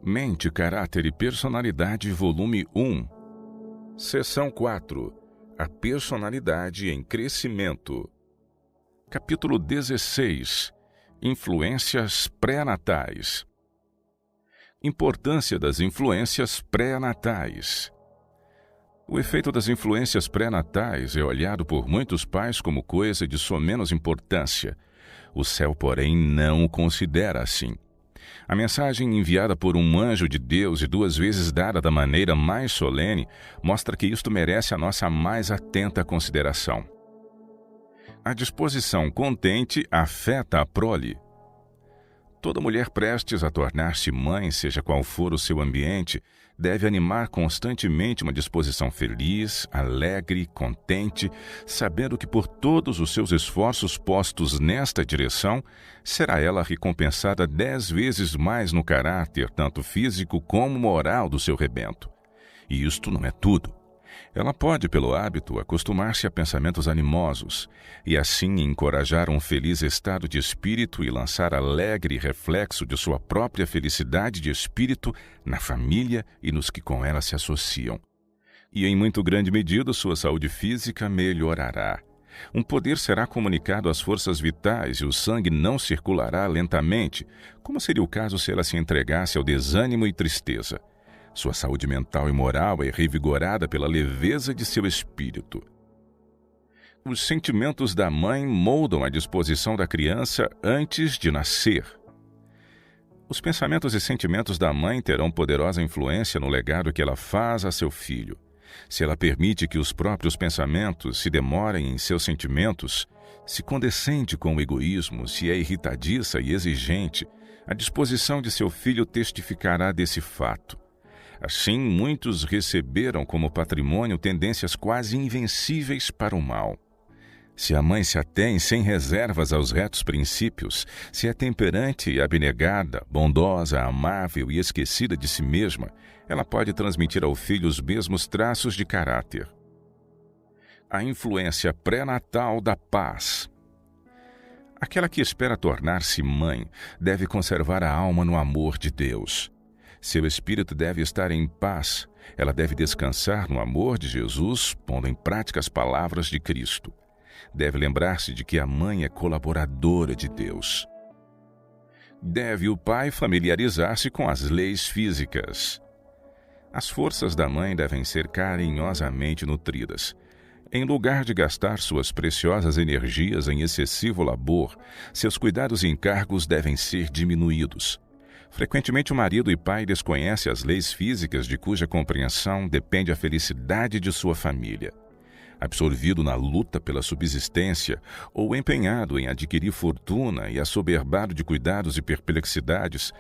Mente, Caráter e Personalidade, volume 1. Seção 4. A personalidade em crescimento. Capítulo 16. Influências pré-natais. Importância das influências pré-natais. O efeito das influências pré-natais é olhado por muitos pais como coisa de sua menos importância. O céu, porém, não o considera assim. A mensagem enviada por um anjo de Deus e 2 vezes dada da maneira mais solene mostra que isto merece a nossa mais atenta consideração. A disposição contente afeta a prole. Toda mulher prestes a tornar-se mãe, seja qual for o seu ambiente, deve animar constantemente uma disposição feliz, alegre, contente, sabendo que por todos os seus esforços postos nesta direção, será ela recompensada 10 vezes mais no caráter, tanto físico como moral do seu rebento. E isto não é tudo. Ela pode, pelo hábito, acostumar-se a pensamentos animosos e assim encorajar um feliz estado de espírito e lançar alegre reflexo de sua própria felicidade de espírito na família e nos que com ela se associam. E em muito grande medida sua saúde física melhorará. Um poder será comunicado às forças vitais e o sangue não circulará lentamente, como seria o caso se ela se entregasse ao desânimo e tristeza. Sua saúde mental e moral é revigorada pela leveza de seu espírito. Os sentimentos da mãe moldam a disposição da criança antes de nascer. Os pensamentos e sentimentos da mãe terão poderosa influência no legado que ela faz a seu filho. Se ela permite que os próprios pensamentos se demorem em seus sentimentos, se condescende com o egoísmo, se é irritadiça e exigente, a disposição de seu filho testificará desse fato. Assim, muitos receberam como patrimônio tendências quase invencíveis para o mal. Se a mãe se atém sem reservas aos retos princípios, se é temperante e abnegada, bondosa, amável e esquecida de si mesma, ela pode transmitir ao filho os mesmos traços de caráter. A influência pré-natal da paz. Aquela que espera tornar-se mãe deve conservar a alma no amor de Deus. Seu espírito deve estar em paz. Ela deve descansar no amor de Jesus, pondo em prática as palavras de Cristo. Deve lembrar-se de que a mãe é colaboradora de Deus. Deve o pai familiarizar-se com as leis físicas. As forças da mãe devem ser carinhosamente nutridas. Em lugar de gastar suas preciosas energias em excessivo labor, seus cuidados e encargos devem ser diminuídos. Frequentemente o marido e pai desconhece as leis físicas de cuja compreensão depende a felicidade de sua família. Absorvido na luta pela subsistência ou empenhado em adquirir fortuna e assoberbado de cuidados e perplexidades,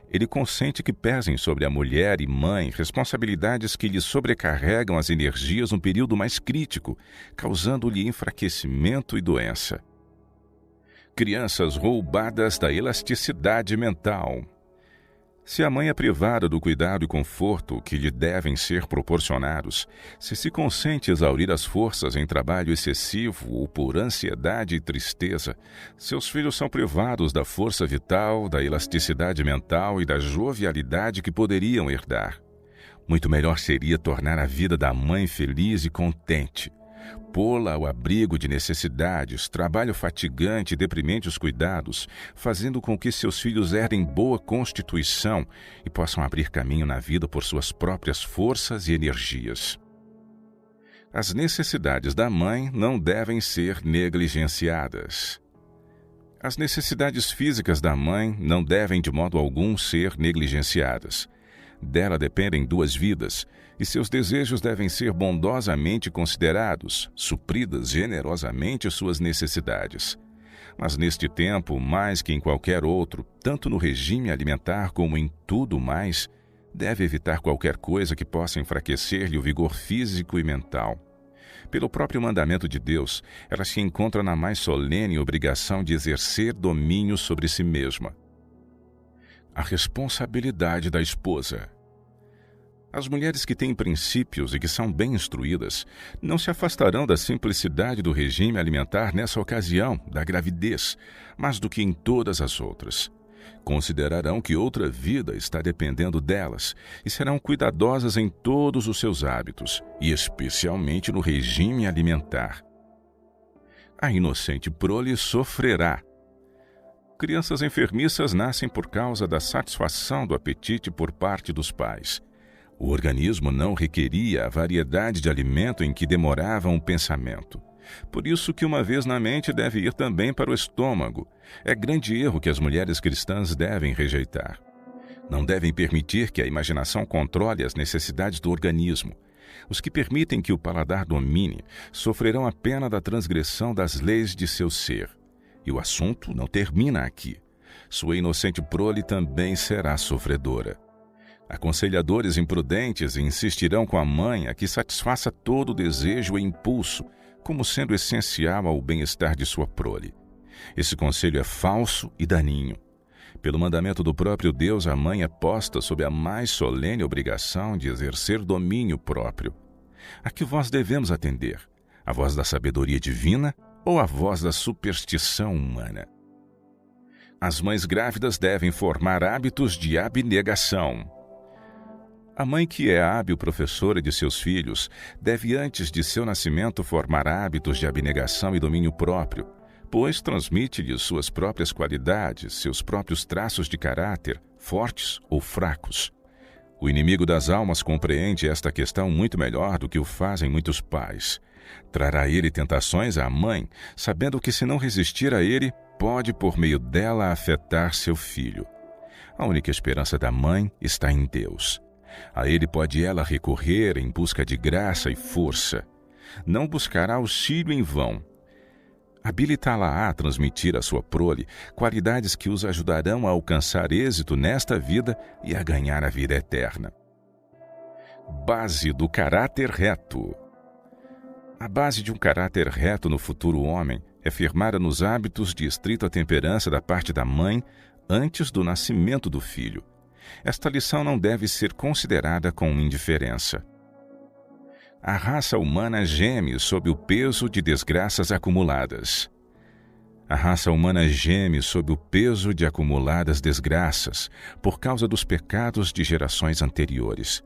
ele consente que pesem sobre a mulher e mãe responsabilidades que lhe sobrecarregam as energias no período mais crítico, causando-lhe enfraquecimento e doença. Crianças roubadas da elasticidade mental. Se a mãe é privada do cuidado e conforto que lhe devem ser proporcionados, se consente exaurir as forças em trabalho excessivo ou por ansiedade e tristeza, seus filhos são privados da força vital, da elasticidade mental e da jovialidade que poderiam herdar. Muito melhor seria tornar a vida da mãe feliz e contente, pô-la ao abrigo de necessidades, trabalho fatigante e deprimentes cuidados, fazendo com que seus filhos herdem boa constituição e possam abrir caminho na vida por suas próprias forças e energias. As necessidades da mãe não devem ser negligenciadas. As necessidades físicas da mãe não devem de modo algum ser negligenciadas. Dela dependem 2 vidas, e seus desejos devem ser bondosamente considerados, supridas generosamente suas necessidades. Mas neste tempo, mais que em qualquer outro, tanto no regime alimentar como em tudo mais, deve evitar qualquer coisa que possa enfraquecer-lhe o vigor físico e mental. Pelo próprio mandamento de Deus, ela se encontra na mais solene obrigação de exercer domínio sobre si mesma. A responsabilidade da esposa. As mulheres que têm princípios e que são bem instruídas não se afastarão da simplicidade do regime alimentar nessa ocasião, da gravidez, mas do que em todas as outras. Considerarão que outra vida está dependendo delas e serão cuidadosas em todos os seus hábitos, e especialmente no regime alimentar. A inocente prole sofrerá. Crianças enfermiças nascem por causa da satisfação do apetite por parte dos pais. O organismo não requeria a variedade de alimento em que demorava um pensamento. Por isso que uma vez na mente deve ir também para o estômago. É grande erro que as mulheres cristãs devem rejeitar. Não devem permitir que a imaginação controle as necessidades do organismo. Os que permitem que o paladar domine sofrerão a pena da transgressão das leis de seu ser. E o assunto não termina aqui. Sua inocente prole também será sofredora. Aconselhadores imprudentes insistirão com a mãe a que satisfaça todo o desejo e impulso, como sendo essencial ao bem-estar de sua prole. Esse conselho é falso e daninho. Pelo mandamento do próprio Deus, a mãe é posta sob a mais solene obrigação de exercer domínio próprio. A que voz devemos atender? A voz da sabedoria divina ou a voz da superstição humana? As mães grávidas devem formar hábitos de abnegação. A mãe que é hábil professora de seus filhos deve antes de seu nascimento formar hábitos de abnegação e domínio próprio, pois transmite-lhes suas próprias qualidades, seus próprios traços de caráter, fortes ou fracos. O inimigo das almas compreende esta questão muito melhor do que o fazem muitos pais. Trará ele tentações à mãe, sabendo que se não resistir a ele, pode por meio dela afetar seu filho. A única esperança da mãe está em Deus. A ele pode ela recorrer em busca de graça e força. Não buscará auxílio em vão. Habilitá-la a transmitir à sua prole qualidades que os ajudarão a alcançar êxito nesta vida e a ganhar a vida eterna. Base do caráter reto. A base de um caráter reto no futuro homem é firmada nos hábitos de estrita temperança da parte da mãe antes do nascimento do filho. Esta lição não deve ser considerada com indiferença. A raça humana geme sob o peso de desgraças acumuladas. A raça humana geme sob o peso de acumuladas desgraças por causa dos pecados de gerações anteriores.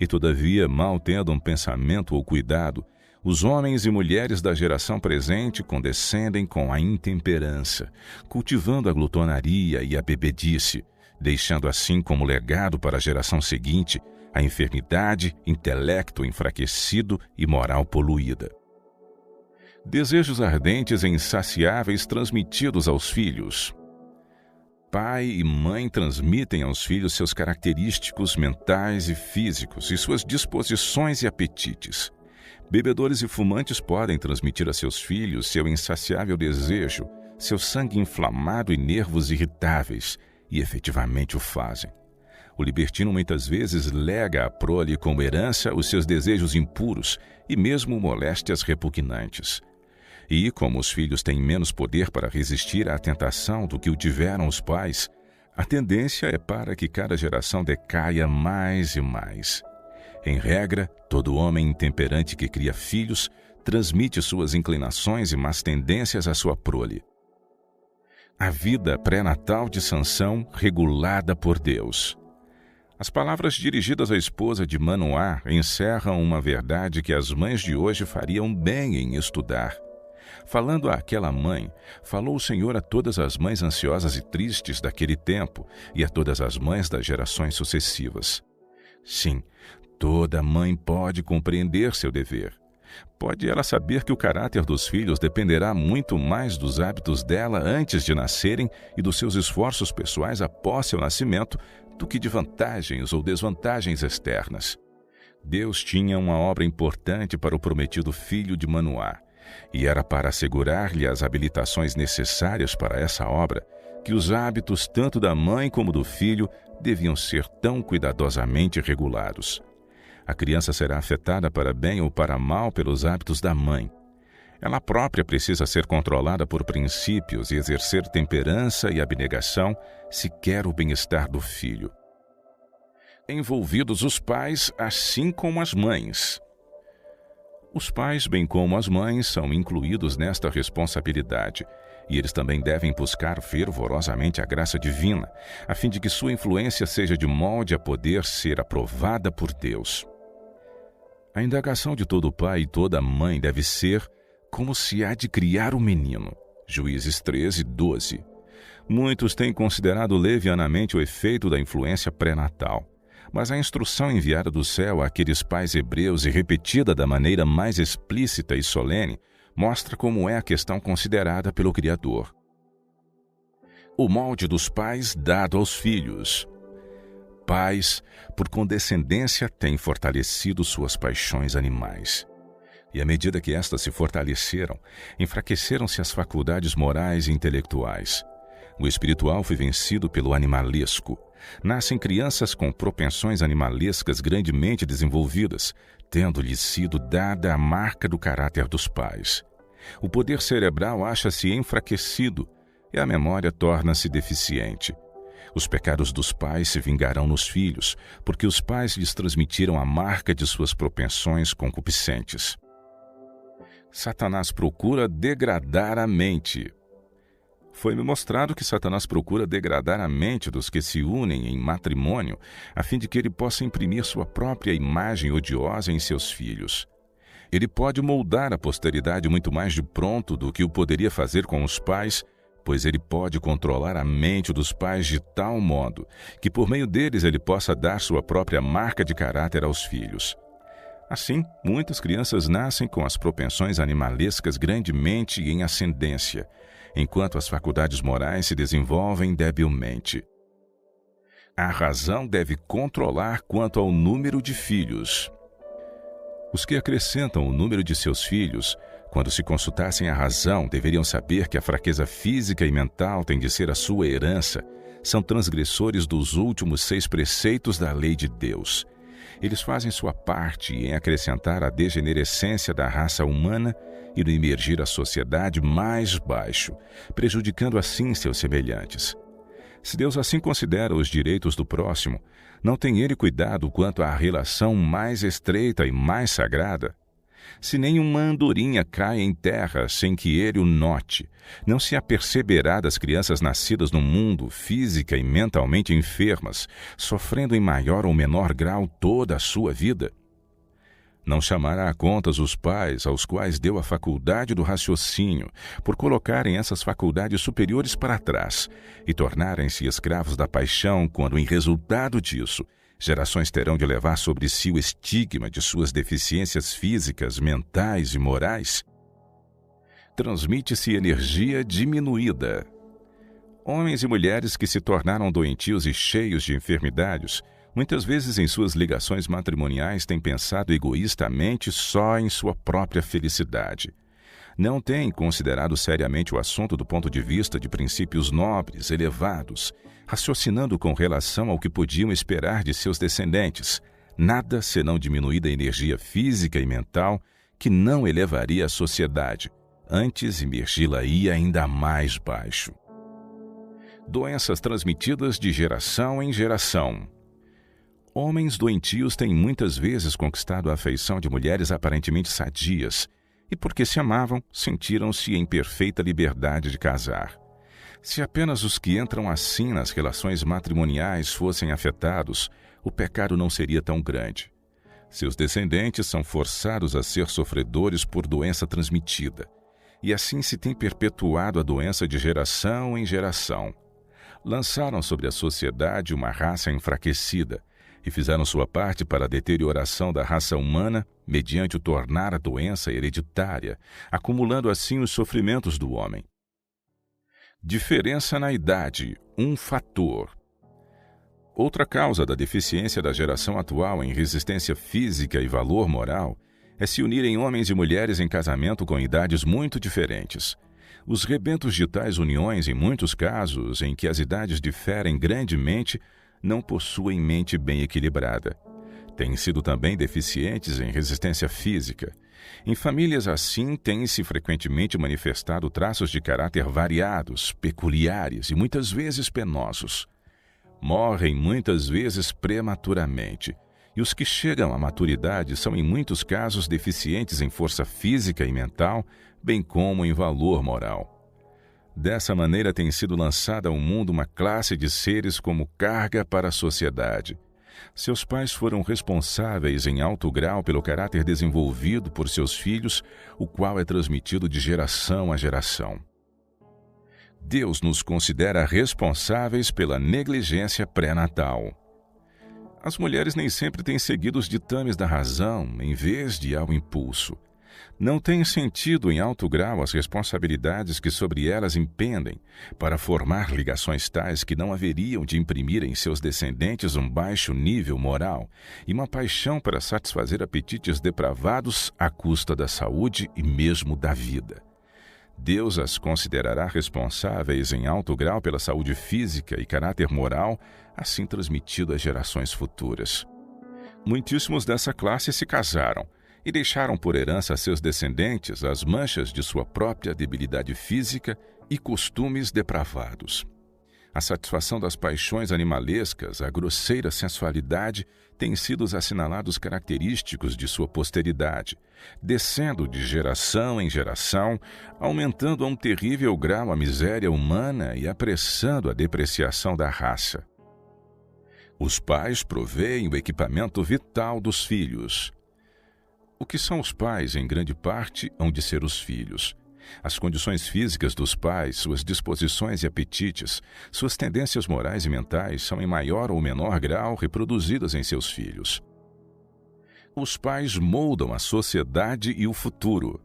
E todavia, mal tendo um pensamento ou cuidado, os homens e mulheres da geração presente condescendem com a intemperança, cultivando a glutonaria e a bebedice, deixando assim como legado para a geração seguinte a enfermidade, intelecto enfraquecido e moral poluída. Desejos ardentes e insaciáveis transmitidos aos filhos. Pai e mãe transmitem aos filhos seus característicos mentais e físicos e suas disposições e apetites. Bebedores e fumantes podem transmitir a seus filhos seu insaciável desejo, seu sangue inflamado e nervos irritáveis, e efetivamente o fazem. O libertino muitas vezes lega à prole como herança os seus desejos impuros e mesmo moléstias repugnantes. E, como os filhos têm menos poder para resistir à tentação do que o tiveram os pais, a tendência é para que cada geração decaia mais e mais. Em regra, todo homem intemperante que cria filhos transmite suas inclinações e más tendências à sua prole. A vida pré-natal de Sansão regulada por Deus. As palavras dirigidas à esposa de Manoá encerram uma verdade que as mães de hoje fariam bem em estudar. Falando àquela mãe, falou o Senhor a todas as mães ansiosas e tristes daquele tempo e a todas as mães das gerações sucessivas. Sim, toda mãe pode compreender seu dever. Pode ela saber que o caráter dos filhos dependerá muito mais dos hábitos dela antes de nascerem e dos seus esforços pessoais após seu nascimento do que de vantagens ou desvantagens externas. Deus tinha uma obra importante para o prometido filho de Manoá, e era para assegurar-lhe as habilitações necessárias para essa obra que os hábitos tanto da mãe como do filho deviam ser tão cuidadosamente regulados. A criança será afetada para bem ou para mal pelos hábitos da mãe. Ela própria precisa ser controlada por princípios e exercer temperança e abnegação se quer o bem-estar do filho. Envolvidos os pais, assim como as mães. Os pais, bem como as mães, são incluídos nesta responsabilidade, E eles também devem buscar fervorosamente a graça divina, a fim de que sua influência seja de molde a poder ser aprovada por Deus. A indagação de todo pai e toda mãe deve ser como se há de criar um menino. Juízes 13, 12. Muitos têm considerado levianamente o efeito da influência pré-natal, mas a instrução enviada do céu àqueles pais hebreus e repetida da maneira mais explícita e solene mostra como é a questão considerada pelo Criador. O molde dos pais dado aos filhos. Pais, por condescendência, têm fortalecido suas paixões animais. E à medida que estas se fortaleceram, enfraqueceram-se as faculdades morais e intelectuais. O espiritual foi vencido pelo animalesco. Nascem crianças com propensões animalescas grandemente desenvolvidas, tendo-lhes sido dada a marca do caráter dos pais. O poder cerebral acha-se enfraquecido e a memória torna-se deficiente. Os pecados dos pais se vingarão nos filhos, porque os pais lhes transmitiram a marca de suas propensões concupiscentes. Satanás procura degradar a mente. Foi-me mostrado que Satanás procura degradar a mente dos que se unem em matrimônio, a fim de que ele possa imprimir sua própria imagem odiosa em seus filhos. Ele pode moldar a posteridade muito mais de pronto do que o poderia fazer com os pais, pois ele pode controlar a mente dos pais de tal modo que por meio deles ele possa dar sua própria marca de caráter aos filhos. Assim, muitas crianças nascem com as propensões animalescas grandemente em ascendência, enquanto as faculdades morais se desenvolvem debilmente. A razão deve controlar quanto ao número de filhos. Os que acrescentam o número de seus filhos, quando se consultassem a razão, deveriam saber que a fraqueza física e mental tem de ser a sua herança, são transgressores dos últimos 6 preceitos da lei de Deus. Eles fazem sua parte em acrescentar a degenerescência da raça humana e no imergir a sociedade mais baixo, prejudicando assim seus semelhantes. Se Deus assim considera os direitos do próximo, não tem ele cuidado quanto à relação mais estreita e mais sagrada? Se nenhuma andorinha cai em terra sem que ele o note, não se aperceberá das crianças nascidas no mundo, física e mentalmente enfermas, sofrendo em maior ou menor grau toda a sua vida? Não chamará a contas os pais aos quais deu a faculdade do raciocínio, por colocarem essas faculdades superiores para trás e tornarem-se escravos da paixão, quando, em resultado disso, gerações terão de levar sobre si o estigma de suas deficiências físicas, mentais e morais? Transmite-se energia diminuída. Homens e mulheres que se tornaram doentios e cheios de enfermidades, muitas vezes em suas ligações matrimoniais têm pensado egoístamente só em sua própria felicidade. Não têm considerado seriamente o assunto do ponto de vista de princípios nobres, elevados, raciocinando com relação ao que podiam esperar de seus descendentes, nada senão diminuída energia física e mental que não elevaria a sociedade, antes imergi-la-ia ainda mais baixo. Doenças transmitidas de geração em geração. Homens doentios têm muitas vezes conquistado a afeição de mulheres aparentemente sadias, e porque se amavam, sentiram-se em perfeita liberdade de casar. Se apenas os que entram assim nas relações matrimoniais fossem afetados, o pecado não seria tão grande. Seus descendentes são forçados a ser sofredores por doença transmitida, e assim se tem perpetuado a doença de geração em geração. Lançaram sobre a sociedade uma raça enfraquecida, e fizeram sua parte para a deterioração da raça humana mediante o tornar a doença hereditária, acumulando assim os sofrimentos do homem. Diferença na idade, um fator. Outra causa da deficiência da geração atual em resistência física e valor moral é se unirem homens e mulheres em casamento com idades muito diferentes. Os rebentos de tais uniões, em muitos casos em que as idades diferem grandemente, não possuem mente bem equilibrada. Têm sido também deficientes em resistência física. Em famílias assim, têm-se frequentemente manifestado traços de caráter variados, peculiares e muitas vezes penosos. Morrem muitas vezes prematuramente, e os que chegam à maturidade são em muitos casos deficientes em força física e mental, bem como em valor moral. Dessa maneira tem sido lançada ao mundo uma classe de seres como carga para a sociedade. Seus pais foram responsáveis em alto grau pelo caráter desenvolvido por seus filhos, o qual é transmitido de geração a geração. Deus nos considera responsáveis pela negligência pré-natal. As mulheres nem sempre têm seguido os ditames da razão, em vez de ao impulso. Não têm sentido em alto grau as responsabilidades que sobre elas impendem para formar ligações tais que não haveriam de imprimir em seus descendentes um baixo nível moral e uma paixão para satisfazer apetites depravados à custa da saúde e mesmo da vida. Deus as considerará responsáveis em alto grau pela saúde física e caráter moral, assim transmitido às gerações futuras. Muitíssimos dessa classe se casaram e deixaram por herança a seus descendentes as manchas de sua própria debilidade física e costumes depravados. A satisfação das paixões animalescas, a grosseira sensualidade, têm sido os assinalados característicos de sua posteridade, descendo de geração em geração, aumentando a um terrível grau a miséria humana e apressando a depreciação da raça. Os pais proveem o equipamento vital dos filhos. O que são os pais, em grande parte, hão de ser os filhos. As condições físicas dos pais, suas disposições e apetites, suas tendências morais e mentais são em maior ou menor grau reproduzidas em seus filhos. Os pais moldam a sociedade e o futuro.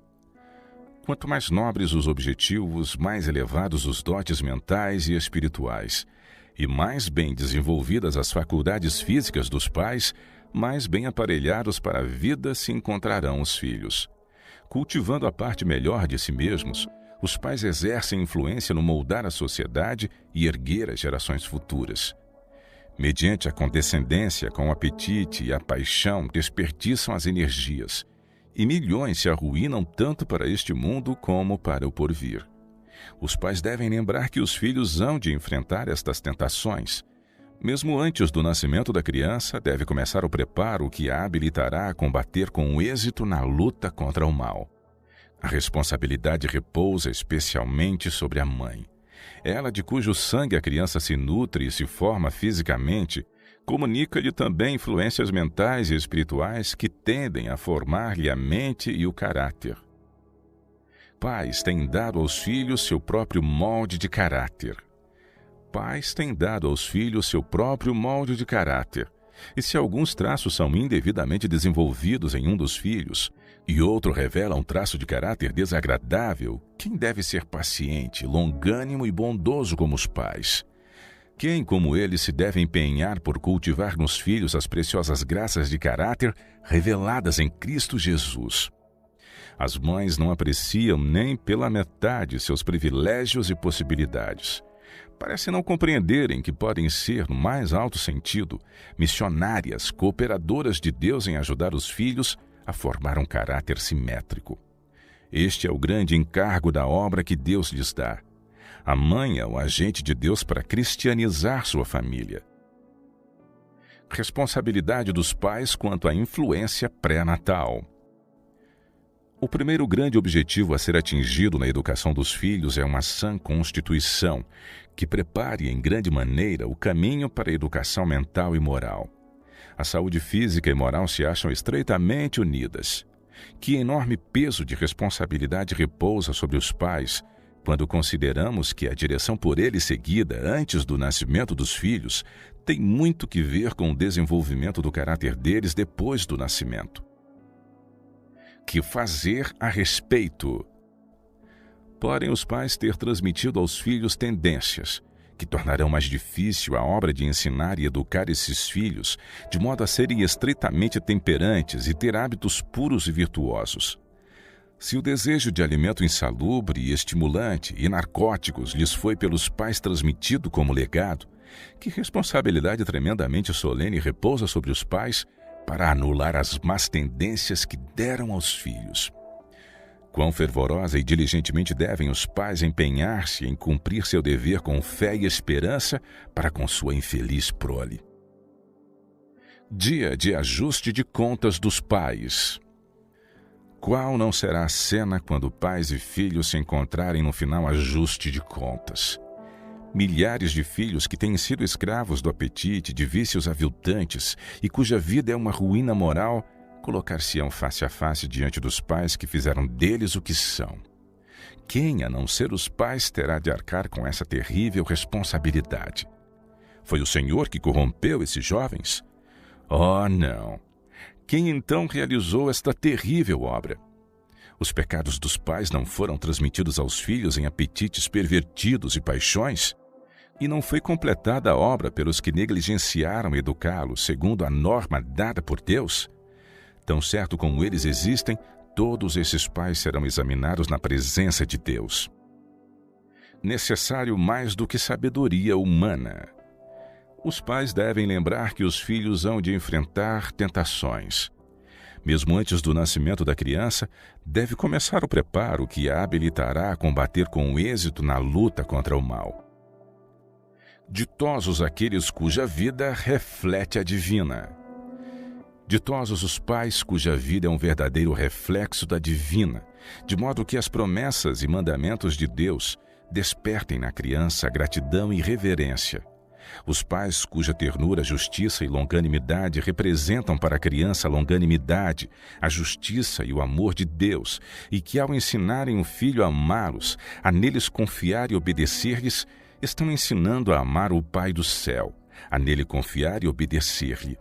Quanto mais nobres os objetivos, mais elevados os dotes mentais e espirituais, e mais bem desenvolvidas as faculdades físicas dos pais, mais bem aparelhados para a vida se encontrarão os filhos. Cultivando a parte melhor de si mesmos, os pais exercem influência no moldar a sociedade e erguer as gerações futuras. Mediante a condescendência com o apetite e a paixão, desperdiçam as energias, e milhões se arruinam tanto para este mundo como para o porvir. Os pais devem lembrar que os filhos hão de enfrentar estas tentações. Mesmo antes do nascimento da criança, deve começar o preparo que a habilitará a combater com êxito na luta contra o mal. A responsabilidade repousa especialmente sobre a mãe. Ela, de cujo sangue a criança se nutre e se forma fisicamente, comunica-lhe também influências mentais e espirituais que tendem a formar-lhe a mente e o caráter. Pais têm dado aos filhos seu próprio molde de caráter. Pais têm dado aos filhos seu próprio molde de caráter. E se alguns traços são indevidamente desenvolvidos em um dos filhos, e outro revela um traço de caráter desagradável, quem deve ser paciente, longânimo e bondoso como os pais? Quem, como eles, se deve empenhar por cultivar nos filhos as preciosas graças de caráter reveladas em Cristo Jesus? As mães não apreciam nem pela metade seus privilégios e possibilidades. Parecem não compreenderem que podem ser, no mais alto sentido, missionárias, cooperadoras de Deus em ajudar os filhos a formar um caráter simétrico. Este é o grande encargo da obra que Deus lhes dá. A mãe é o agente de Deus para cristianizar sua família. Responsabilidade dos pais quanto à influência pré-natal. O primeiro grande objetivo a ser atingido na educação dos filhos é uma sã constituição, que prepare em grande maneira o caminho para a educação mental e moral. A saúde física e moral se acham estreitamente unidas. Que enorme peso de responsabilidade repousa sobre os pais, quando consideramos que a direção por eles seguida antes do nascimento dos filhos tem muito que ver com o desenvolvimento do caráter deles depois do nascimento. Que fazer a respeito? Podem os pais ter transmitido aos filhos tendências que tornarão mais difícil a obra de ensinar e educar esses filhos, de modo a serem estritamente temperantes e ter hábitos puros e virtuosos. Se o desejo de alimento insalubre e estimulante e narcóticos lhes foi pelos pais transmitido como legado, que responsabilidade tremendamente solene repousa sobre os pais para anular as más tendências que deram aos filhos. Quão fervorosa e diligentemente devem os pais empenhar-se em cumprir seu dever com fé e esperança para com sua infeliz prole. Dia de ajuste de contas dos pais. Qual não será a cena quando pais e filhos se encontrarem no final ajuste de contas? Milhares de filhos que têm sido escravos do apetite, de vícios aviltantes e cuja vida é uma ruína moral, colocar-se-ão face a face diante dos pais que fizeram deles o que são. Quem, a não ser os pais, terá de arcar com essa terrível responsabilidade? Foi o Senhor que corrompeu esses jovens? Oh, não! Quem então realizou esta terrível obra? Os pecados dos pais não foram transmitidos aos filhos em apetites pervertidos e paixões? E não foi completada a obra pelos que negligenciaram educá-los segundo a norma dada por Deus? Tão certo como eles existem, todos esses pais serão examinados na presença de Deus. Necessário mais do que sabedoria humana. Os pais devem lembrar que os filhos hão de enfrentar tentações. Mesmo antes do nascimento da criança, deve começar o preparo que a habilitará a combater com êxito na luta contra o mal. Ditosos aqueles cuja vida reflete a divina. Ditosos os pais cuja vida é um verdadeiro reflexo da divina, de modo que as promessas e mandamentos de Deus despertem na criança gratidão e reverência. Os pais cuja ternura, justiça e longanimidade representam para a criança a longanimidade, a justiça e o amor de Deus, e que ao ensinarem o filho a amá-los, a neles confiar e obedecer-lhes, estão ensinando a amar o Pai do céu, a nele confiar e obedecer-lhe.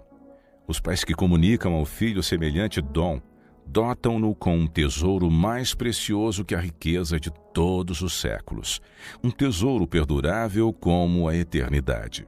Os pais que comunicam ao filho semelhante dom, dotam-no com um tesouro mais precioso que a riqueza de todos os séculos, um tesouro perdurável como a eternidade.